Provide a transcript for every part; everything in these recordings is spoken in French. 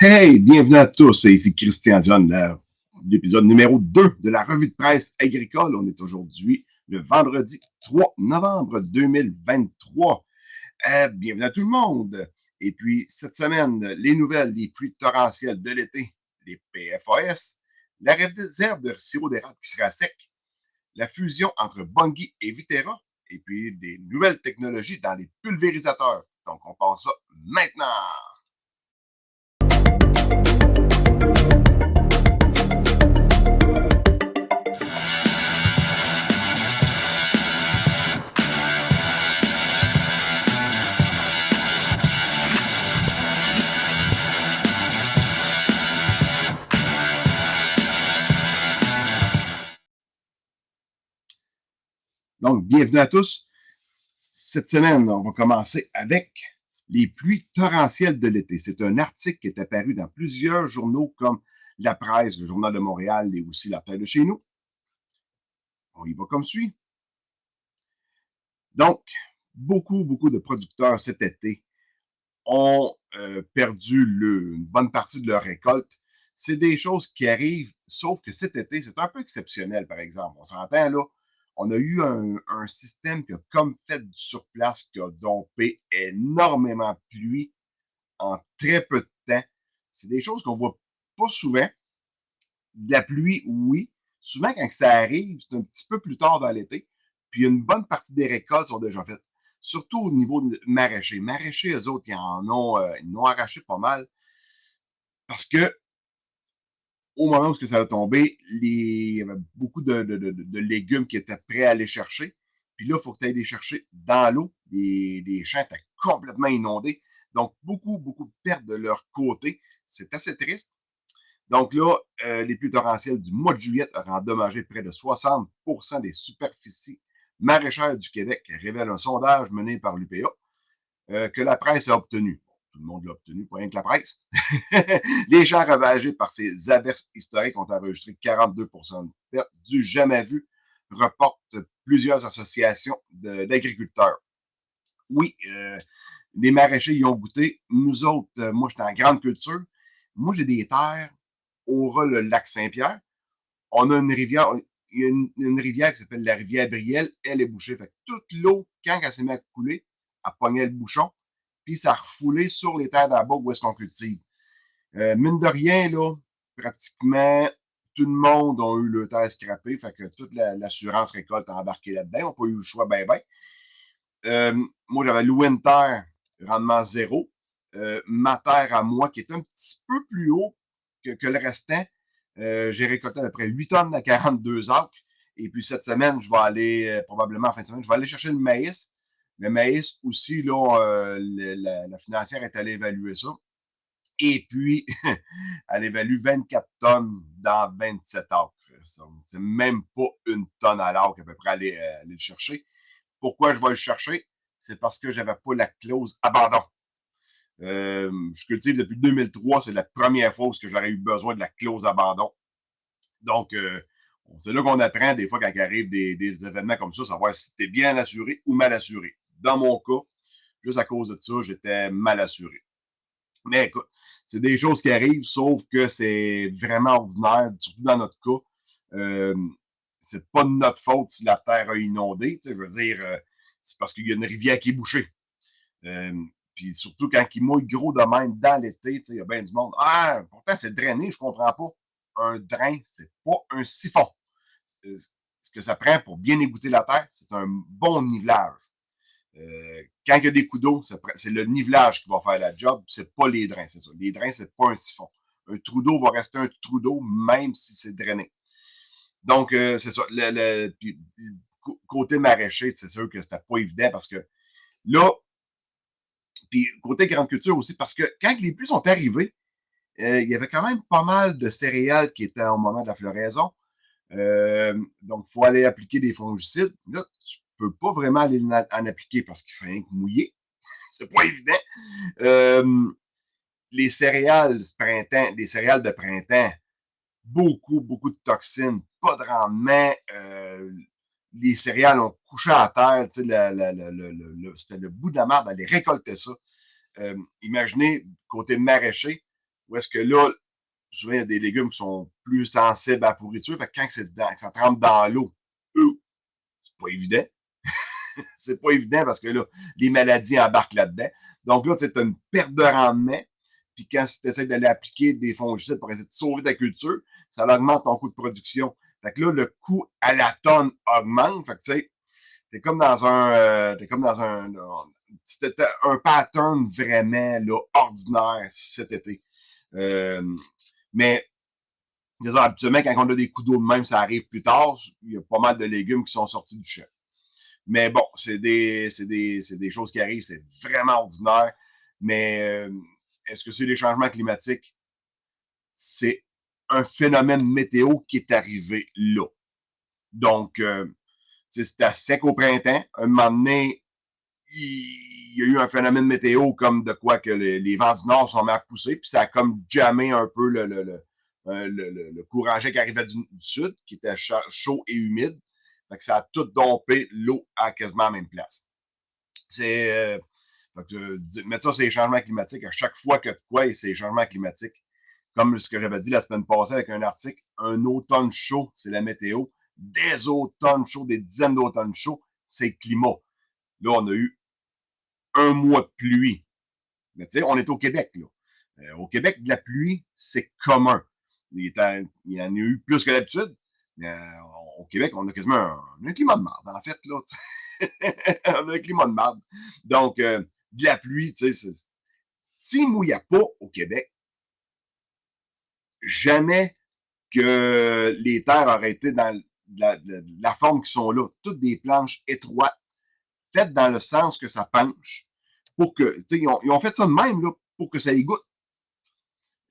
Hey, bienvenue à tous, ici Christian Dion, l'épisode numéro 2 de la revue de presse agricole. On est aujourd'hui le vendredi 3 novembre 2023. Bienvenue à tout le monde. Et puis, cette semaine, les nouvelles les plus torrentielles de l'été, les PFAS, la réserve de sirop d'érable qui sera sec, la fusion entre Bunge et Viterra, et puis des nouvelles technologies dans les pulvérisateurs. Donc, on passe ça maintenant. Donc, bienvenue à tous. Cette semaine, on va commencer avec les pluies torrentielles de l'été. C'est un article qui est apparu dans plusieurs journaux comme La Presse, le Journal de Montréal et aussi La Terre de chez nous. On y va comme suit. Donc, beaucoup de producteurs cet été ont perdu une bonne partie de leur récolte. C'est des choses qui arrivent, sauf que cet été, c'est un peu exceptionnel, par exemple. On s'entend là, on a eu un système qui a comme fait du surplace, qui a dompé énormément de pluie en très peu de temps. C'est des choses qu'on voit pas souvent. De la pluie, oui. Souvent, quand ça arrive, c'est un petit peu plus tard dans l'été. Puis une bonne partie des récoltes sont déjà faites. Surtout au niveau maraîcher. Maraîcher, eux autres, ils en ont arraché pas mal. Parce que au moment où ça a tombé, il y avait beaucoup de légumes qui étaient prêts à aller chercher. Puis là, il faut que tu ailles les chercher dans l'eau. Les champs étaient complètement inondés. Donc, beaucoup de pertes de leur côté. C'est assez triste. Donc là, les pluies torrentielles du mois de juillet auraient endommagé près de 60% des superficies maraîchères du Québec, révèle un sondage mené par l'UPA que la presse a obtenu. Tout le monde l'a obtenu, pas rien que la presse. Les champs ravagés par ces averses historiques ont enregistré 42% de pertes du jamais vu, reportent plusieurs associations d'agriculteurs. Oui, les maraîchers y ont goûté. Nous autres, moi, j'étais en grande culture. Moi, j'ai des terres au ras le lac Saint-Pierre. On a une rivière, il y a une rivière qui s'appelle la rivière Brielle. Elle est bouchée. Fait que toute l'eau, quand elle s'est mise à couler, elle pognait le bouchon, puis ça a refoulé sur les terres d'en-bas où est-ce qu'on cultive. Mine de rien, là, pratiquement tout le monde a eu le terre scrappé, fait que toute l'assurance récolte a embarqué là-dedans. On n'a pas eu le choix ben. Moi, j'avais loué une terre, rendement zéro. Ma terre à moi, qui est un petit peu plus haut que le restant, j'ai récolté à peu près 8 tonnes à 42 acres. Et puis cette semaine, je vais aller, probablement en fin de semaine, je vais aller chercher le maïs. Le maïs aussi, là, la financière est allée évaluer ça. Et puis, elle évalue 24 tonnes dans 27 acres. C'est même pas une tonne à l'acre à peu près aller le chercher. Pourquoi je vais le chercher? C'est parce que j'avais pas la clause abandon. Je cultive depuis 2003, c'est la première fois où j'aurais eu besoin de la clause abandon. Donc, c'est là qu'on apprend des fois quand il arrive des événements comme ça, savoir si tu es bien assuré ou mal assuré. Dans mon cas, juste à cause de ça, j'étais mal assuré. Mais écoute, c'est des choses qui arrivent, sauf que c'est vraiment ordinaire, surtout dans notre cas. Euh, c'est pas de notre faute si la terre a inondé. Je veux dire, c'est parce qu'il y a une rivière qui est bouchée. Euh, Puis surtout quand il mouille gros de même dans l'été, il y a bien du monde. Ah, pourtant c'est drainé, je comprends pas. Un drain, c'est pas un siphon. Ce que ça prend pour bien égoutter la terre, c'est un bon nivelage. Quand il y a des coups d'eau, c'est le nivelage qui va faire la job, c'est pas les drains, c'est ça. Les drains, c'est pas un siphon. Un trou d'eau va rester un trou d'eau même si c'est drainé. Donc, c'est ça. Puis, côté maraîcher, c'est sûr que c'était pas évident parce que là, puis côté grande culture aussi, parce que quand les pluies sont arrivées, il y avait quand même pas mal de céréales qui étaient au moment de la floraison. Donc, il faut aller appliquer des fongicides. Là, tu peux pas vraiment aller en appliquer parce qu'il fait rien que mouiller. C'est pas évident. Euh, les céréales de printemps, beaucoup de toxines, pas de rendement. Les céréales ont couché à terre, tu sais, c'était le bout de la merde d'aller récolter ça. Imaginez, côté maraîcher, Où est-ce que là, souvent, il y a des légumes qui sont plus sensibles à la pourriture. Fait que quand que ça trempe dans l'eau, c'est pas évident. C'est pas évident parce que là, les maladies embarquent là-dedans. Donc là, tu as une perte de rendement. Puis quand tu essaies d'aller appliquer des fongicides pour essayer de sauver ta culture, ça augmente ton coût de production. Fait que là, le coût à la tonne augmente. Fait que tu sais, t'es comme dans c'était un pattern vraiment là, ordinaire cet été. Euh, mais habituellement, quand on a des coups d'eau de même, ça arrive plus tard. Il y a pas mal de légumes qui sont sortis du champ. Mais bon, c'est des choses qui arrivent, c'est vraiment ordinaire. Mais est-ce que c'est des changements climatiques? C'est un phénomène météo qui est arrivé là. Donc, c'était sec au printemps. Un moment donné, il y a eu un phénomène météo comme de quoi que les vents du nord sont mis à pousser, puis ça a comme jammé un peu le courant qui arrivait du sud, qui était chaud et humide. Fait que ça a tout dompé l'eau à quasiment la même place. C'est. Mais ça, c'est les changements climatiques. À chaque fois que de quoi, c'est les changements climatiques. Comme ce que j'avais dit la semaine passée avec un article, un automne chaud, c'est la météo. Des automnes chauds, des dizaines d'automnes chauds, c'est le climat. Là, on a eu un mois de pluie. Mais tu sais, on est au Québec, là. Au Québec, de la pluie, c'est commun. Il y en a eu plus que d'habitude. Au Québec, on a quasiment un climat de marde, en fait, là. On a un climat de marde. Donc, de la pluie, tu sais, s'il ne mouillait pas au Québec, jamais que les terres auraient été dans la forme qui sont là. Toutes des planches étroites, faites dans le sens que ça penche. Pour que, tu sais, ils ont fait ça de même, là, pour que ça y goûte.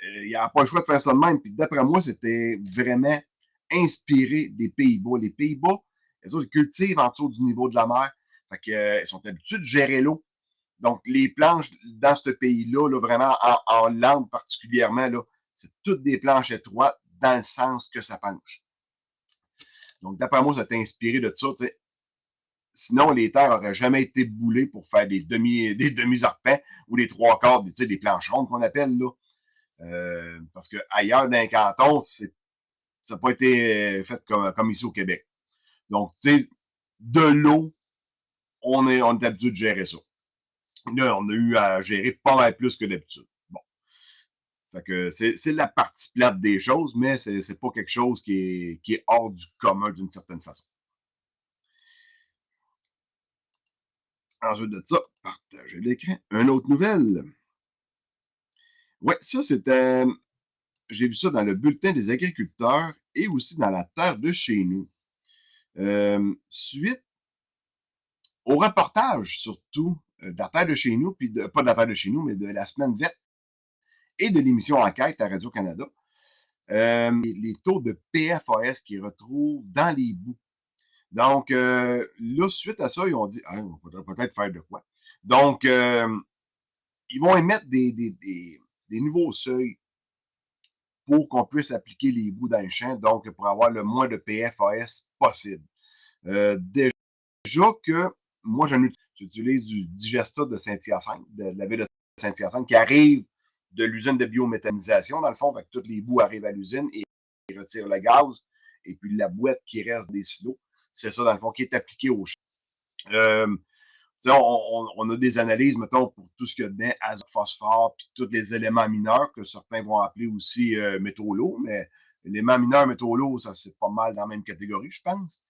Il n'y a pas le choix de faire ça de même. Puis d'après moi, c'était vraiment inspiré des Pays-Bas. Les Pays-Bas, elles autres, ils cultivent en dessous du niveau de la mer. Fait que, ils sont habitués de gérer l'eau. Donc, les planches dans ce pays-là, là, vraiment en Hollande particulièrement, là, c'est toutes des planches étroites dans le sens que ça penche. Donc, d'après moi, ça t'a inspiré de ça. T'sais. Sinon, les terres n'auraient jamais été boulées pour faire des demi-arpents ou des trois quarts, des planches rondes qu'on appelle. Là. Parce qu'ailleurs, dans les cantons, ça n'a pas été fait comme ici au Québec. Donc, tu sais, de l'eau, on est habitué de gérer ça. Là, on a eu à gérer pas mal plus que d'habitude. Bon. Fait que c'est la partie plate des choses, mais c'est pas quelque chose qui est hors du commun d'une certaine façon. Ensuite de ça, partager l'écran. Une autre nouvelle. Ouais, ça, c'était. J'ai vu ça dans le bulletin des agriculteurs et aussi dans la terre de chez nous. Suite au reportage, surtout, de la terre de chez nous, puis pas de la terre de chez nous, mais de la semaine verte et de l'émission Enquête à Radio-Canada, les taux de PFAS qu'ils retrouvent dans les boues. Donc, là, suite à ça, ils ont dit, ah, on pourrait peut-être faire de quoi. Donc, ils vont émettre des nouveaux seuils pour qu'on puisse appliquer les boues dans le champ, donc pour avoir le moins de PFAS possible. Déjà que moi, j'utilise du Digesta de Saint-Hyacinthe, de la ville de Saint-Hyacinthe, qui arrive de l'usine de biométhanisation, dans le fond, avec toutes les boues arrivent à l'usine et ils retirent le gaz, et puis la boîte qui reste des silos, c'est ça, dans le fond, qui est appliqué au champ. On a des analyses, mettons, pour tout ce qu'il y a dedans, azote, phosphore, puis tous les éléments mineurs que certains vont appeler aussi métaux lourds, mais les éléments mineurs, métaux lourds, ça c'est pas mal dans la même catégorie, je pense.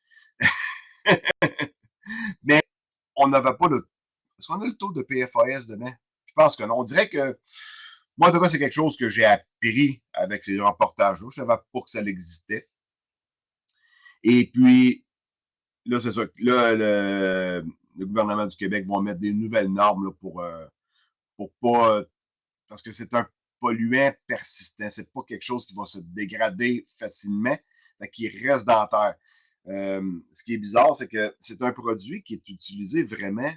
Mais on n'avait pas le. Est-ce qu'on a le taux de PFAS dedans? Je pense que non. On dirait que. Moi, en tout cas, c'est quelque chose que j'ai appris avec ces reportages-là. Je ne savais pas que ça existait. Et puis, là, c'est ça. Là, le gouvernement du Québec va mettre des nouvelles normes là, pour pas. Parce que c'est un polluant persistant. C'est pas quelque chose qui va se dégrader facilement, mais qui reste dans la terre. Ce qui est bizarre, c'est que c'est un produit qui est utilisé vraiment.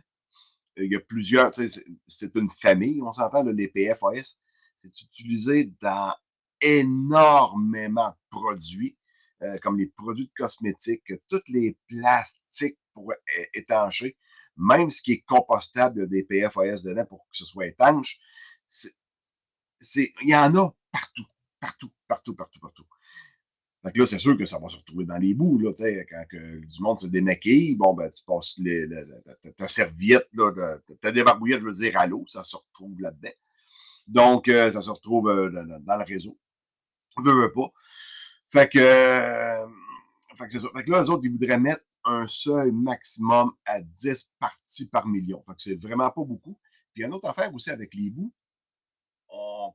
Il y a plusieurs, c'est une famille, on s'entend, les PFAS. C'est utilisé dans énormément de produits, comme les produits de cosmétiques, tous les plastiques pour étancher, même ce qui est compostable, des PFAS dedans pour que ce soit étanche. Il y en a, partout, partout, partout, partout, partout. Fait que là, c'est sûr que ça va se retrouver dans les bouts, là, tu sais, quand que du monde se démaquille, bon, ben, tu passes ta serviette, là, ta débarbouillette, je veux dire, à l'eau, ça se retrouve là-dedans. Donc, ça se retrouve dans le réseau. Veux pas. Fait que, c'est ça. Fait que là, eux autres, ils voudraient mettre un seuil maximum à 10 parties par million. Fait que c'est vraiment pas beaucoup. Puis, il y a une autre affaire aussi avec les bouts.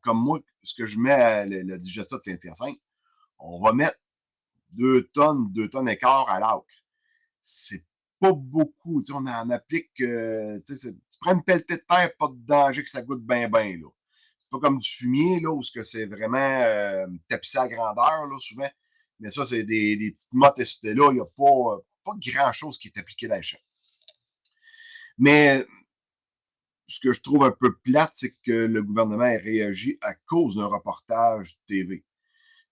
Comme moi, ce que je mets à le digestat de Saint-Hyacinthe, on va mettre 2 tonnes et quart à l'acre. C'est pas beaucoup. Tu sais, on en applique, tu prends une pelletée de terre, pas de danger que ça goûte bien, bien, là. C'est pas comme du fumier, là, où c'est vraiment tapissé à grandeur, là, souvent. Mais ça, c'est des petites mottes et là, il n'y a pas grand-chose qui est appliqué dans le champ. Mais ce que je trouve un peu plate, c'est que le gouvernement ait réagi à cause d'un reportage TV.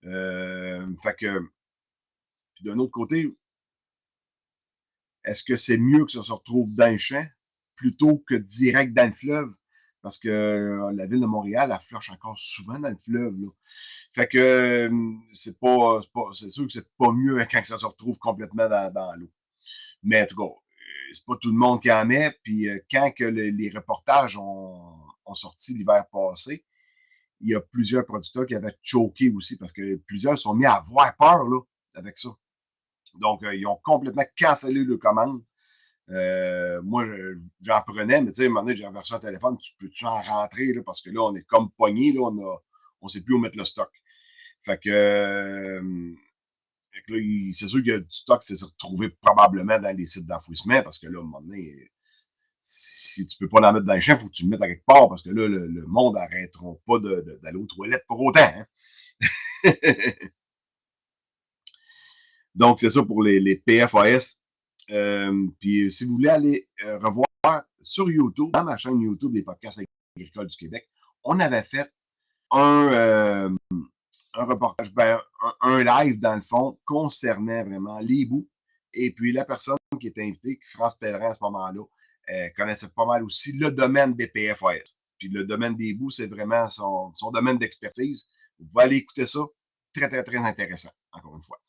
Fait que, puis d'un autre côté, est-ce que c'est mieux que ça se retrouve dans le champ plutôt que direct dans le fleuve? Parce que la ville de Montréal, elle flush encore souvent dans le fleuve, là. Fait que c'est sûr que c'est pas mieux quand ça se retrouve complètement dans l'eau. Mais en tout cas, c'est pas tout le monde qui en met. Puis quand que les reportages ont sorti l'hiver passé, il y a plusieurs producteurs qui avaient choqué aussi parce que plusieurs sont mis à avoir peur là, avec ça. Donc, ils ont complètement cancellé le commande. Moi, j'en prenais, mais tu sais, à un moment donné, j'ai reversé un téléphone, tu peux-tu en rentrer, là, parce que là, on est comme pogné, là, on sait plus où mettre le stock. Fait que, là, c'est sûr que du stock s'est retrouvé probablement dans les sites d'enfouissement, parce que là, à un moment donné, si tu peux pas l'en mettre dans le champ, il faut que tu le mettes à quelque part, parce que là, le monde n'arrêtera pas d'aller aux toilettes pour autant. Hein? Donc, c'est ça pour les PFAS. Puis, si vous voulez aller revoir sur YouTube, dans ma chaîne YouTube des podcasts agricoles du Québec, on avait fait un, un reportage, un live dans le fond, concernant vraiment les bouts. Et puis, la personne qui était invitée, France Pellerin à ce moment-là, connaissait pas mal aussi le domaine des PFAS. Puis, le domaine des bouts, c'est vraiment son domaine d'expertise. Vous pouvez aller écouter ça. Très, très, très intéressant, encore une fois.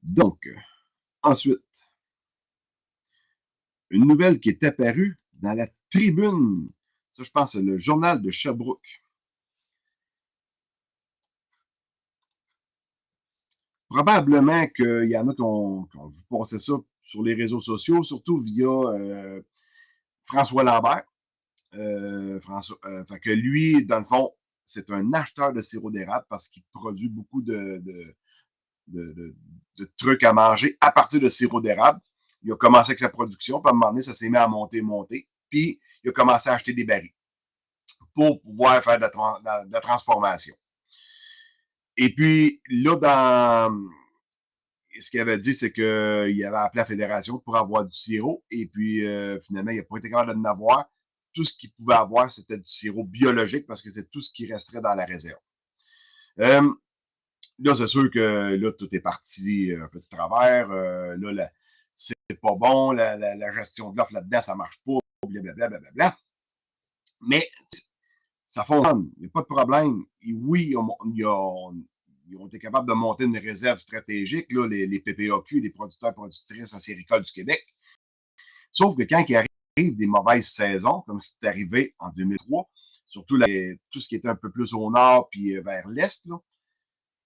Donc, ensuite, une nouvelle qui est apparue dans la Tribune. Ça, je pense, c'est le journal de Sherbrooke. Probablement qu'il y en a qui ont vu passer ça sur les réseaux sociaux, surtout via François Lambert. Fait que lui, dans le fond, c'est un acheteur de sirop d'érable parce qu'il produit beaucoup de trucs à manger à partir de sirop d'érable. Il a commencé avec sa production, puis à un moment donné, ça s'est mis à monter. Puis, il a commencé à acheter des barils pour pouvoir faire de la transformation. Et puis, là, ce qu'il avait dit, c'est qu'il avait appelé la fédération pour avoir du sirop. Et puis, finalement, il n'a pas été capable de avoir. Tout ce qu'il pouvait avoir, c'était du sirop biologique parce que c'est tout ce qui resterait dans la réserve. Là, c'est sûr que là, tout est parti un peu de travers. Là, c'est pas bon. La gestion de l'offre là-dedans, ça marche pas. Blablabla. Bla, bla, bla. Mais ça fonctionne. Il n'y a pas de problème. Et oui, ils ont été capables de monter une réserve stratégique, là, les PPAQ, les producteurs et productrices acéricoles du Québec. Sauf que quand il arrive des mauvaises saisons, comme c'est arrivé en 2003, surtout tout ce qui était un peu plus au nord puis vers l'est, là,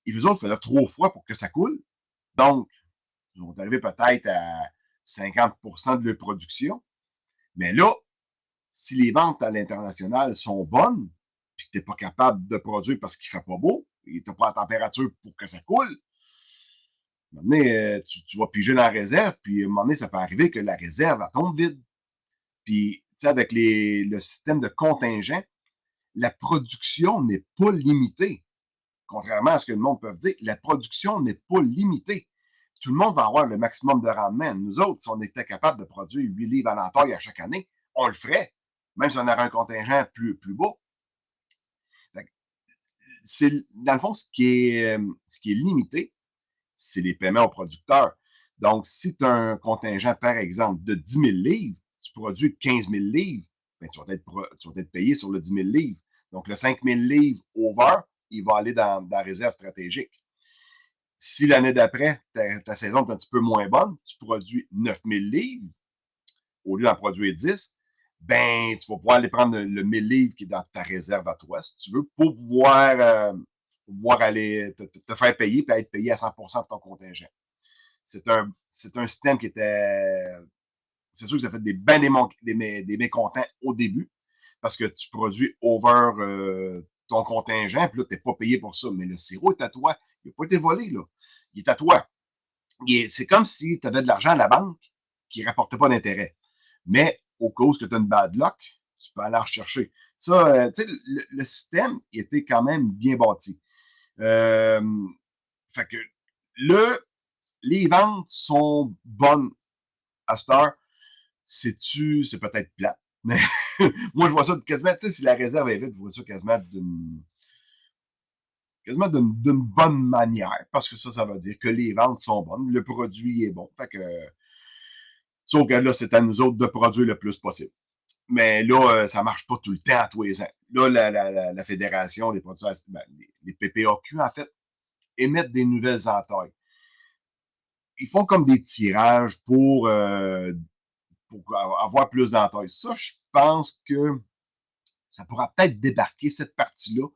et eux autres faisaient trop froid pour que ça coule. Donc, ils vont arriver peut-être à 50% de leur production. Mais là, si les ventes à l'international sont bonnes, puis que tu n'es pas capable de produire parce qu'il ne fait pas beau, et tu n'as pas la température pour que ça coule, à un moment donné, tu vas piger dans la réserve, puis à un moment donné, ça peut arriver que la réserve, elle tombe vide. Puis, tu sais, avec le système de contingent, la production n'est pas limitée. Contrairement à ce que le monde peut dire, la production n'est pas limitée. Tout le monde va avoir le maximum de rendement. Nous autres, si on était capable de produire 8 livres à l'entaille à chaque année, on le ferait, même si on aurait un contingent plus bas. Dans le fond, ce qui est limité, c'est les paiements aux producteurs. Donc, si tu as un contingent, par exemple, de 10 000 livres, tu produis 15 000 livres, ben, tu vas être payé sur le 10 000 livres. Donc, le 5 000 livres over, il va aller dans la réserve stratégique. Si l'année d'après, ta saison est un petit peu moins bonne, tu produis 9 000 livres au lieu d'en produire 10, ben, tu vas pouvoir aller prendre le 1000 livres qui est dans ta réserve à toi, si tu veux, pour pouvoir aller te faire payer et être payé à 100% de ton contingent. C'est un système qui était. C'est sûr que ça fait des mécontents au début parce que tu produis over ton contingent, puis là, tu n'es pas payé pour ça. Mais le sirop est à toi. Il n'a pas été volé, là. Il est à toi. C'est comme si tu avais de l'argent à la banque qui ne rapportait pas d'intérêt. Mais au cause que tu as une bad luck, tu peux aller en rechercher. Ça, tu sais, le système il était quand même bien bâti. Fait que les ventes sont bonnes à cette heure. C'est peut-être plat. Mais moi, je vois ça quasiment, tu sais, si la réserve est vide, je vois ça quasiment d'une bonne manière. Parce que ça veut dire que les ventes sont bonnes, le produit est bon. Fait que, sauf que là, c'est à nous autres de produire le plus possible. Mais là, ça ne marche pas tout le temps à tous les ans. Là, la Fédération des producteurs, ben, les PPAQ, en fait, émettent des nouvelles entailles. Ils font comme des tirages pour avoir plus d'entailles. Ça, je pense que ça pourra peut-être débarquer cette partie-là.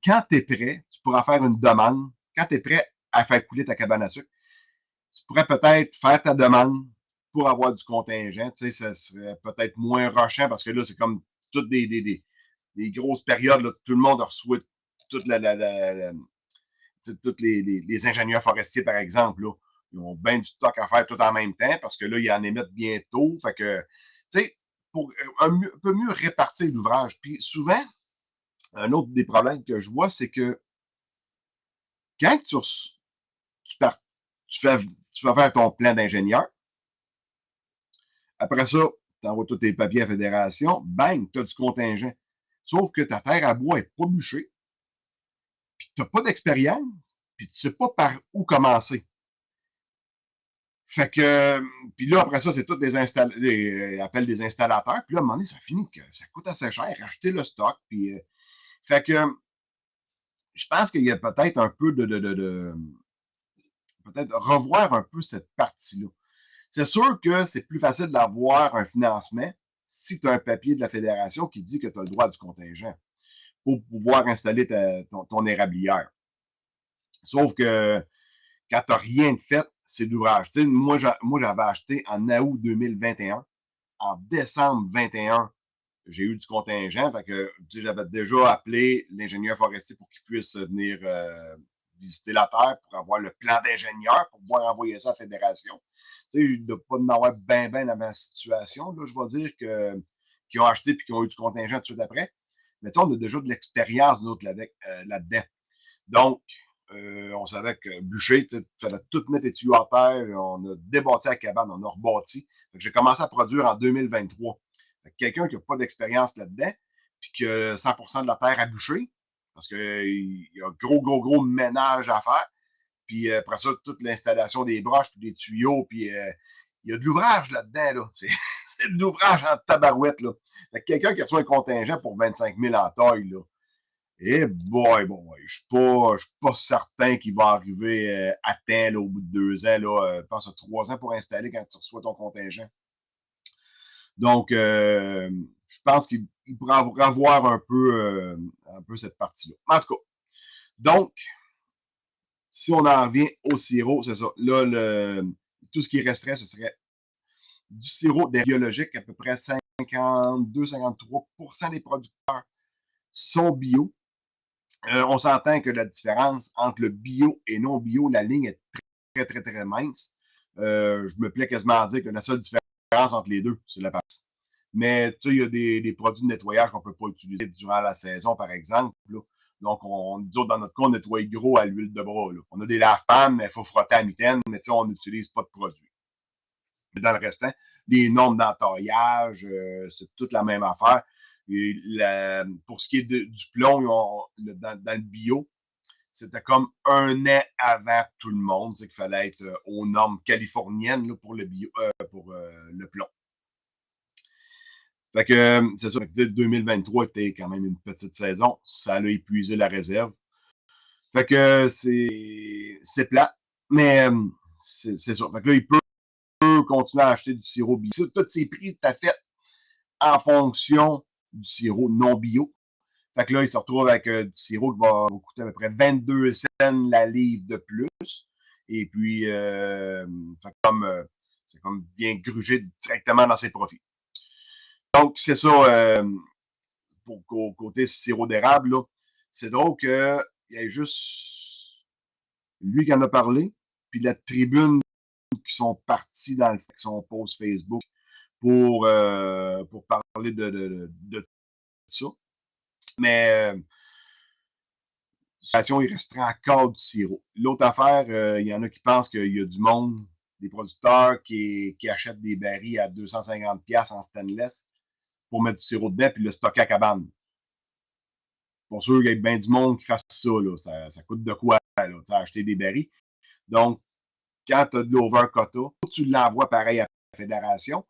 Quand tu es prêt, tu pourras faire une demande. Quand tu es prêt à faire couler ta cabane à sucre, tu pourrais peut-être faire ta demande pour avoir du contingent. Tu sais, ça serait peut-être moins rushant parce que là, c'est comme toutes des grosses périodes. Là, tout le monde reçoit toute tous les ingénieurs forestiers, par exemple. Là, ils ont bien du stock à faire tout en même temps parce que là, ils en émettent bientôt. Fait que, tu sais, pour un peu mieux répartir l'ouvrage. Puis souvent, un autre des problèmes que je vois, c'est que quand tu, pars, tu fais faire ton plan d'ingénieur, après ça, tu envoies tous tes papiers à la fédération, bang, tu as du contingent. Sauf que ta terre à bois n'est pas bûchée, puis tu n'as pas d'expérience, puis tu ne sais pas par où commencer. Fait que, puis là, après ça, c'est tous les appels des installateurs. Puis là, à un moment donné, ça finit que ça coûte assez cher, acheter le stock. Puis, fait que, je pense qu'il y a peut-être un peu peut-être revoir un peu cette partie-là. C'est sûr que c'est plus facile d'avoir un financement si tu as un papier de la fédération qui dit que tu as le droit du contingent pour pouvoir installer ton érablière. Sauf que quand tu n'as rien de fait, c'est d'ouvrage. Tu sais, moi, j'avais acheté en août 2021. En décembre 21, j'ai eu du contingent. Fait que j'avais déjà appelé l'ingénieur forestier pour qu'il puisse venir visiter la terre pour avoir le plan d'ingénieur pour pouvoir envoyer ça à la fédération. Tu sais, de ne pas en avoir bien dans ma situation, là, je vais dire qui ont acheté et qui ont eu du contingent tout de suite après. Mais tu sais, on a déjà de l'expérience, nous autres, là-dedans. Donc, on savait que bûcher, il fallait tout mettre les tuyaux à terre. On a débâti la cabane, on a rebâti. J'ai commencé à produire en 2023. Quelqu'un qui n'a pas d'expérience là-dedans, puis que 100% de la terre à bûcher, parce qu'il y a gros ménage à faire. Puis après ça, toute l'installation des broches, puis des tuyaux, puis il y a de l'ouvrage là-dedans. Là. C'est de l'ouvrage en tabarouette. Là. Quelqu'un qui reçoit un contingent pour 25 000 en taille, là, eh boy, je suis pas certain qu'il va arriver à temps là, au bout de 2 ans. Là, je pense à 3 ans pour installer quand tu reçois ton contingent. Donc, je pense qu'il pourra revoir un peu cette partie-là. En tout cas, donc, si on en revient au sirop, c'est ça. Là, tout ce qui resterait, ce serait du sirop biologique. À peu près 52-53% des producteurs sont bio. On s'entend que la différence entre le bio et non bio, la ligne est très mince. Je me plais quasiment à dire que la seule différence entre les deux, c'est la passe. Mais tu sais, il y a des produits de nettoyage qu'on ne peut pas utiliser durant la saison, par exemple. Là. Donc, nous autres, dans notre cas, on nettoie gros à l'huile de bras. Là. On a des lave-pans, mais il faut frotter à mitaine, mais tu sais, on n'utilise pas de produits. Dans le restant, les normes d'entaillage, c'est toute la même affaire. Et pour ce qui est du plomb, dans le bio, c'était comme un an avant tout le monde, qu'il fallait être aux normes californiennes là, pour le bio, pour le plomb. Fait que c'est ça. Fait que 2023 était quand même une petite saison. Ça a épuisé la réserve. Fait que c'est plat. Mais c'est ça. Fait que là, il peut continuer à acheter du sirop bio. Tous ces prix étaient faits en fonction du sirop non bio. Fait que là, il se retrouve avec du sirop qui va coûter à peu près 22 cents la livre de plus. Et puis, c'est comme bien grugé directement dans ses profits. Donc, c'est ça pour côté sirop d'érable. C'est drôle qu'il y ait juste lui qui en a parlé, puis la tribune qui sont partis dans son post Facebook pour parler de ça. Mais situation, il resterait encore du sirop. L'autre affaire, il y en a qui pensent qu'il y a du monde, des producteurs qui achètent des barils à 250$ en stainless pour mettre du sirop dedans puis le stocker à cabane. Pour sûr qu'il y ait bien du monde qui fasse ça, là. Ça coûte de quoi, là, acheter des barils. Donc, quand tu as de l'over-quota, tu l'envoies pareil à la fédération.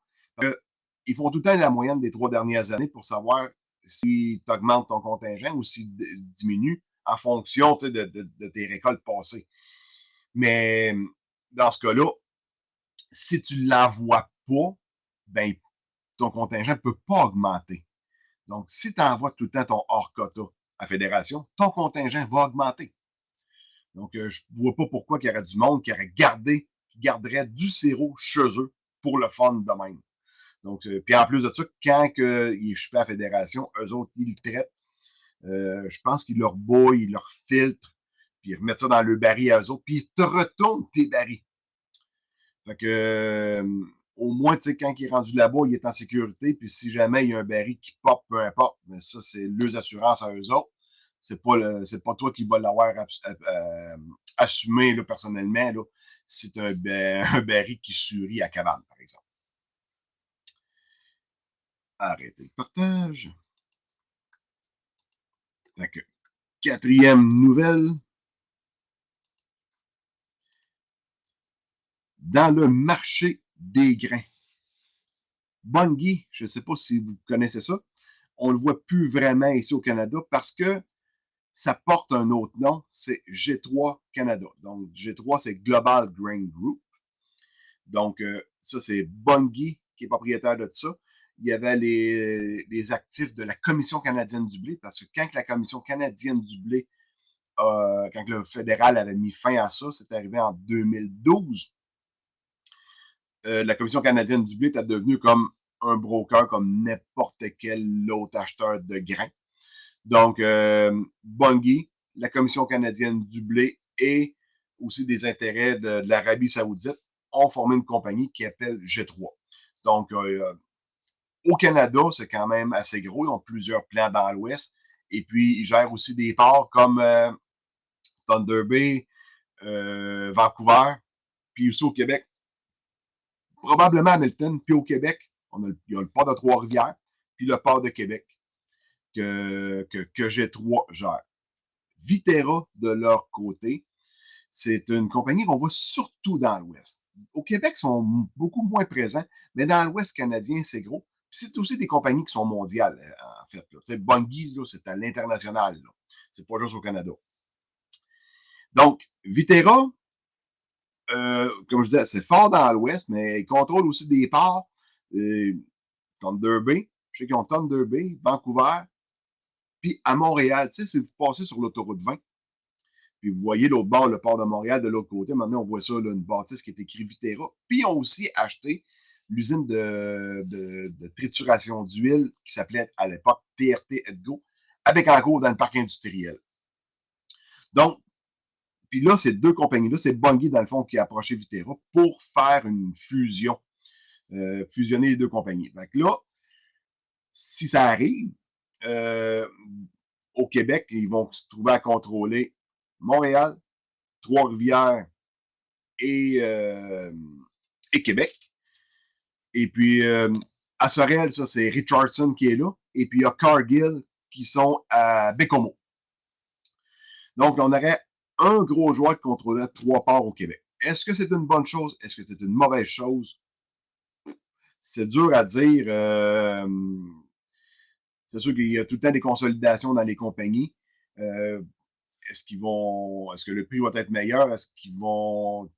Ils font tout le temps la moyenne des 3 dernières années pour savoir si tu augmentes ton contingent ou s'il diminue en fonction de tes récoltes passées. Mais dans ce cas-là, si tu ne l'envoies pas, ben, ton contingent ne peut pas augmenter. Donc, si tu envoies tout le temps ton hors-quota à la fédération, ton contingent va augmenter. Donc, je ne vois pas pourquoi il y aurait du monde qui garderait du sirop chez eux pour le fun de même. Donc, puis en plus de ça, quand il est chupé à la fédération, eux autres, ils le traitent. Je pense qu'ils leur bouillent, ils leur filtrent, puis ils remettent ça dans le baril à eux autres, puis ils te retournent tes barils. Fait que, au moins, tu sais, quand il est rendu là-bas, il est en sécurité, puis si jamais il y a un baril qui pop, peu importe, mais ça, c'est leurs assurances à eux autres. C'est pas toi qui vas l'avoir assumé là, personnellement. Là. C'est un baril qui surit à cabane, par exemple. Arrêtez le partage. Fait que, quatrième nouvelle. Dans le marché des grains. Bunge, je ne sais pas si vous connaissez ça, on ne le voit plus vraiment ici au Canada parce que ça porte un autre nom, c'est G3 Canada. Donc, G3, c'est Global Grain Group. Donc, ça, c'est Bunge qui est propriétaire de ça. Il y avait les actifs de la Commission canadienne du blé, parce que quand la Commission canadienne du blé, quand le fédéral avait mis fin à ça, c'est arrivé en 2012, la Commission canadienne du blé était devenue comme un broker, comme n'importe quel autre acheteur de grains. Donc, Bunge, la Commission canadienne du blé et aussi des intérêts de l'Arabie saoudite ont formé une compagnie qui s'appelle G3. Donc, au Canada, c'est quand même assez gros. Ils ont plusieurs plants dans l'Ouest. Et puis, ils gèrent aussi des ports comme Thunder Bay, Vancouver, puis aussi au Québec. Probablement à Hamilton, puis au Québec, il y a le port de Trois-Rivières, puis le port de Québec que G3 gère. Viterra, de leur côté, c'est une compagnie qu'on voit surtout dans l'Ouest. Au Québec, ils sont beaucoup moins présents, mais dans l'Ouest canadien, c'est gros. Puis c'est aussi des compagnies qui sont mondiales, en fait. Bunge, c'est à l'international. C'est pas juste au Canada. Donc, Viterra, comme je disais, c'est fort dans l'Ouest, mais ils contrôlent aussi des ports. Thunder Bay, je sais qu'ils ont Thunder Bay, Vancouver, puis à Montréal. Tu sais, si vous passez sur l'autoroute 20, puis vous voyez l'autre bord, le port de Montréal, de l'autre côté, maintenant on voit ça, là, une bâtisse qui est écrit Viterra. Puis ils ont aussi acheté l'usine de trituration d'huile qui s'appelait à l'époque TRT Edgo, avec en cours dans le parc industriel. Donc, puis là, ces deux compagnies-là, c'est Bunge, dans le fond, qui a approché Viterra pour faire une fusion, fusionner les deux compagnies. Donc là, si ça arrive, au Québec, ils vont se trouver à contrôler Montréal, Trois-Rivières et Québec. Et puis, à Sorel, ça, c'est Richardson qui est là. Et puis, il y a Cargill qui sont à Bécomo. Donc, on aurait un gros joueur qui contrôlait 3 ports au Québec. Est-ce que c'est une bonne chose? Est-ce que c'est une mauvaise chose? C'est dur à dire. C'est sûr qu'il y a tout le temps des consolidations dans les compagnies. Euh, est-ce que le prix va être meilleur? Est-ce qu'ils vont,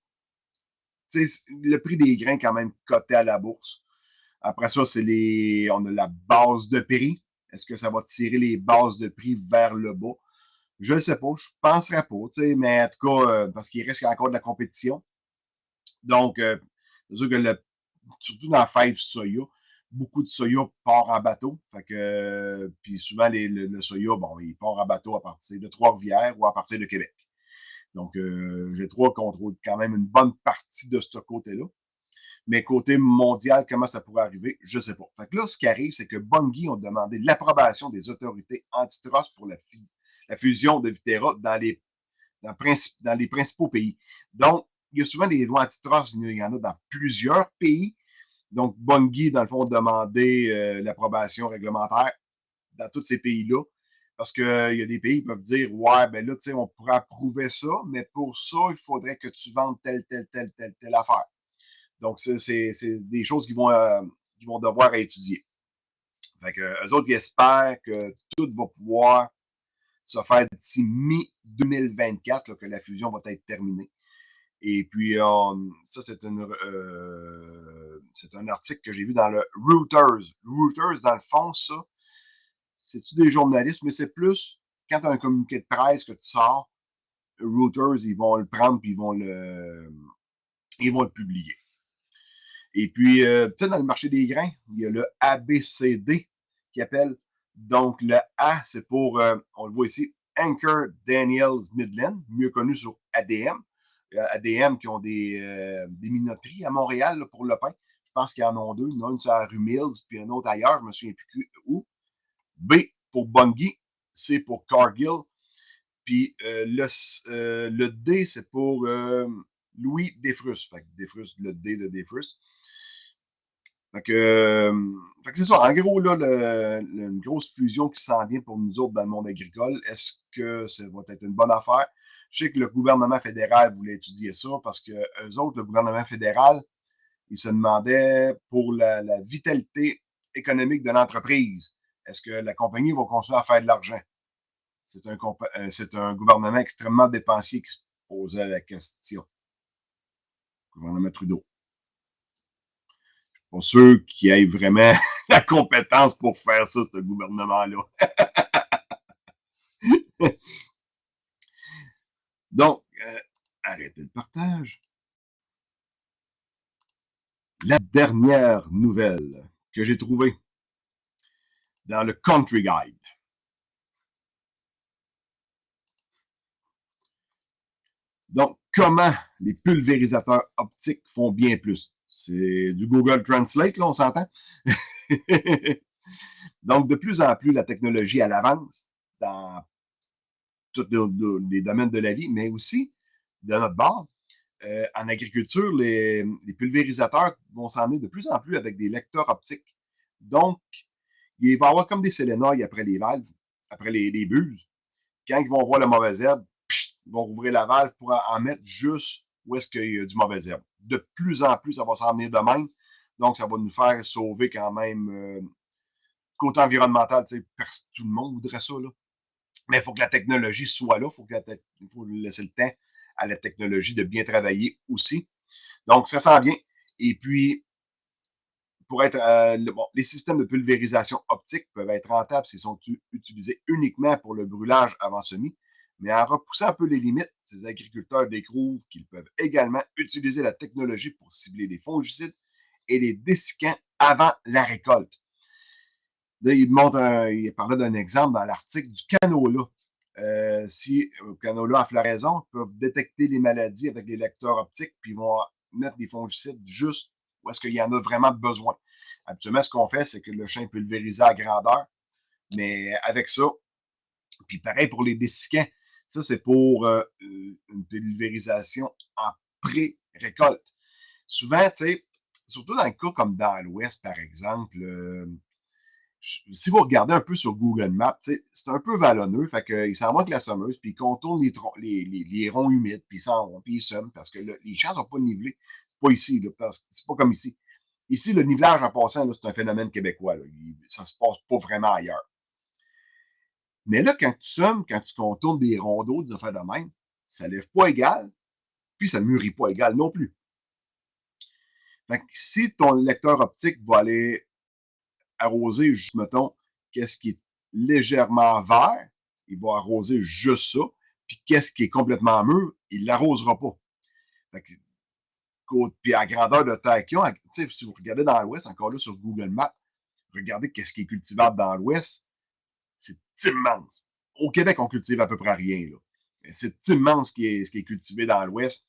tu sais, le prix des grains quand même coté à la bourse. Après ça, on a la base de prix. Est-ce que ça va tirer les bases de prix vers le bas? Je ne sais pas, je ne penserais pas, tu sais, mais en tout cas, parce qu'il reste encore de la compétition. Donc, c'est sûr que surtout dans Five Soya, beaucoup de soya part en bateau. Fait que, puis souvent, le soya, bon, il part en bateau à partir de Trois-Rivières ou à partir de Québec. Donc, G3 contrôle quand même une bonne partie de ce côté-là. Mais côté mondial, comment ça pourrait arriver, je ne sais pas. Fait que là, ce qui arrive, c'est que Bunge ont demandé l'approbation des autorités antitrust pour la fusion de Viterra dans les principaux pays. Donc, il y a souvent des lois antitrust, il y en a dans plusieurs pays. Donc, Bunge, dans le fond, a demandé l'approbation réglementaire dans tous ces pays-là. Parce qu'il y a des pays qui peuvent dire, ouais, ben là, tu sais, on pourrait approuver ça, mais pour ça, il faudrait que tu vendes telle affaire. Donc, c'est des choses qui vont devoir étudier. Fait que, eux autres, ils espèrent que tout va pouvoir se faire d'ici mi-2024, que la fusion va être terminée. Et puis, ça, c'est un article que j'ai vu dans le Reuters. Reuters, dans le fond, ça, c'est-tu des journalistes, mais c'est plus quand tu as un communiqué de presse que tu sors, Reuters, ils vont le prendre puis ils vont le publier. Et puis, tu sais, dans le marché des grains, il y a le ABCD qui appelle. Donc, le A, c'est pour, on le voit ici, Anchor Daniels Midland, mieux connu sur ADM. ADM qui ont des minoteries à Montréal là, pour le pain. Je pense qu'ils en ont deux. Il y en a une sur la rue Mills, puis une autre ailleurs, je ne me souviens plus où. B pour Bunge, C pour Cargill. Puis le D, c'est pour Louis Desfrus. Fait que Desfrus, le D de Desfrus. Fait que c'est ça. En gros, là, une grosse fusion qui s'en vient pour nous autres dans le monde agricole. Est-ce que ça va être une bonne affaire? Je sais que le gouvernement fédéral voulait étudier ça parce que eux autres, le gouvernement fédéral, ils se demandaient pour la vitalité économique de l'entreprise. Est-ce que la compagnie va continuer à faire de l'argent? C'est un gouvernement extrêmement dépensier qui se posait la question. Le gouvernement Trudeau. Pour ceux qui aient vraiment la compétence pour faire ça, ce gouvernement-là. Donc, arrêtez le partage. La dernière nouvelle que j'ai trouvée dans le Country Guide. Donc, comment les pulvérisateurs optiques font bien plus? C'est du Google Translate, là, on s'entend? Donc, de plus en plus, la technologie, elle avance dans tous les domaines de la vie, mais aussi de notre bord. En agriculture, les pulvérisateurs vont s'emmener de plus en plus avec des lecteurs optiques. Donc, il va y avoir comme des solénoïdes après les valves, après les buses. Quand ils vont voir la mauvaise herbe, ils vont rouvrir la valve pour en mettre juste où est-ce qu'il y a du mauvais herbe. De plus en plus, ça va s'emmener de même. Donc, ça va nous faire sauver quand même, côté environnemental, tu sais, tout le monde voudrait ça, là. Mais il faut que la technologie soit là, il faut laisser le temps à la technologie de bien travailler aussi. Donc, ça s'en vient. Et puis, les systèmes de pulvérisation optique peuvent être rentables s'ils sont utilisés uniquement pour le brûlage avant semis, mais en repoussant un peu les limites, ces agriculteurs découvrent qu'ils peuvent également utiliser la technologie pour cibler les fongicides et les dessicants avant la récolte. Là, il parlait d'un exemple dans l'article du canola. Si le canola en floraison, ils peuvent détecter les maladies avec les lecteurs optiques, puis ils vont mettre des fongicides juste où est-ce qu'il y en a vraiment besoin. Habituellement, ce qu'on fait, c'est que le champ est pulvérisé à grandeur, mais avec ça, puis pareil pour les dessicants, ça, c'est pour une pulvérisation en pré-récolte. Souvent, tu sais, surtout dans le cas comme dans l'Ouest, par exemple, si vous regardez un peu sur Google Maps, c'est un peu vallonneux, fait qu'il s'en va avec la sommeuse, puis il contourne les ronds humides, puis il s'en va, puis il sème, parce que les champs sont pas nivelés. Pas ici, là, parce que c'est pas comme ici. Ici, le nivelage en passant, c'est un phénomène québécois. Là. Ça ne se passe pas vraiment ailleurs. Mais là, quand tu sommes, quand tu contournes des rondeaux, des affaires de même, ça ne lève pas égal, puis ça ne mûrit pas égal non plus. Fait que si ton lecteur optique va aller arroser, juste mettons, qu'est-ce qui est légèrement vert, il va arroser juste ça, puis qu'est-ce qui est complètement mûr, il ne l'arrosera pas. Fait que, puis à grandeur de terre qu'ils ont, si vous regardez dans l'Ouest, encore là sur Google Maps, regardez qu'est-ce qui est cultivable dans l'Ouest, c'est immense. Au Québec, on cultive à peu près rien. Là. C'est immense ce qui est cultivé dans l'Ouest.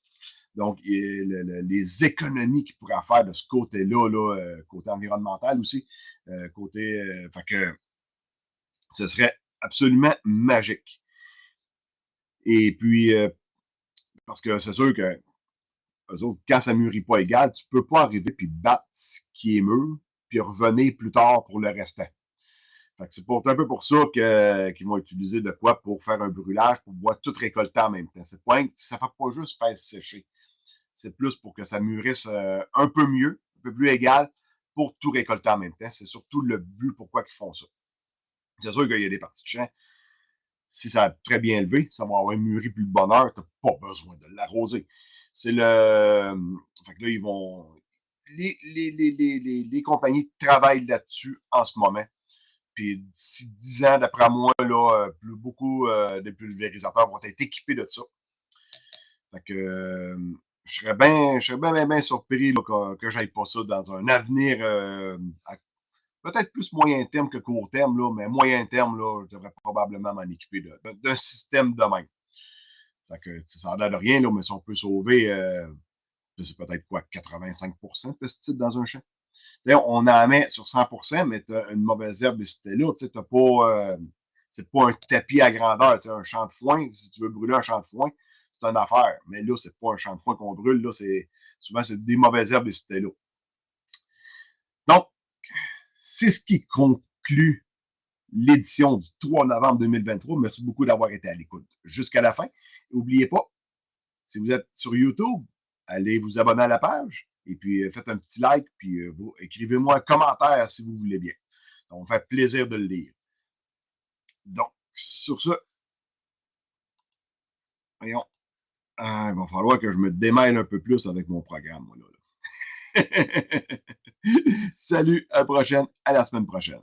Donc, les économies qu'il pourrait faire de ce côté-là, là, côté environnemental aussi, côté. Fait que ce serait absolument magique. Et puis, parce que c'est sûr que eux autres, quand ça ne mûrit pas égal, tu ne peux pas arriver puis battre ce qui est mûr, puis revenir plus tard pour le restant. Fait que c'est un peu pour ça qu'ils vont utiliser de quoi pour faire un brûlage, pour pouvoir tout récolter en même temps. Ça ne fait pas juste faire sécher. C'est plus pour que ça mûrisse un peu mieux, un peu plus égal, pour tout récolter en même temps. C'est surtout le but pourquoi ils font ça. C'est sûr qu'il y a des parties de champ. Si ça a très bien élevé, ça va avoir mûri plus de bonheur, tu n'as pas besoin de l'arroser. C'est le. Fait que là, ils vont. Les compagnies travaillent là-dessus en ce moment. Puis d'ici 10 ans, d'après moi, là, beaucoup de pulvérisateurs vont être équipés de ça. Fait que je serais bien surpris là, que j'aille pas ça dans un avenir peut-être plus moyen terme que court terme, là, mais moyen terme, là, je devrais probablement m'en équiper d'un système de même. Fait que ça n'a l'air de rien, là, mais si on peut sauver, c'est peut-être quoi, 85% de pesticides dans un champ. T'sais, on en met sur 100%, mais tu as une mauvaise herbe et c'était là. Tu n'as pas. C'est pas un tapis à grandeur. Un champ de foin, si tu veux brûler un champ de foin, c'est une affaire. Mais là, c'est pas un champ de foin qu'on brûle. Là, souvent, c'est des mauvaises herbes et c'était là. Donc, c'est ce qui conclut l'édition du 3 novembre 2023. Merci beaucoup d'avoir été à l'écoute jusqu'à la fin. N'oubliez pas, si vous êtes sur YouTube, allez vous abonner à la page et puis faites un petit like, puis écrivez-moi un commentaire si vous voulez bien. Ça va me faire plaisir de le lire. Donc, sur ce, voyons, il va falloir que je me démêle un peu plus avec mon programme, moi, là. Salut, à la prochaine, à la semaine prochaine.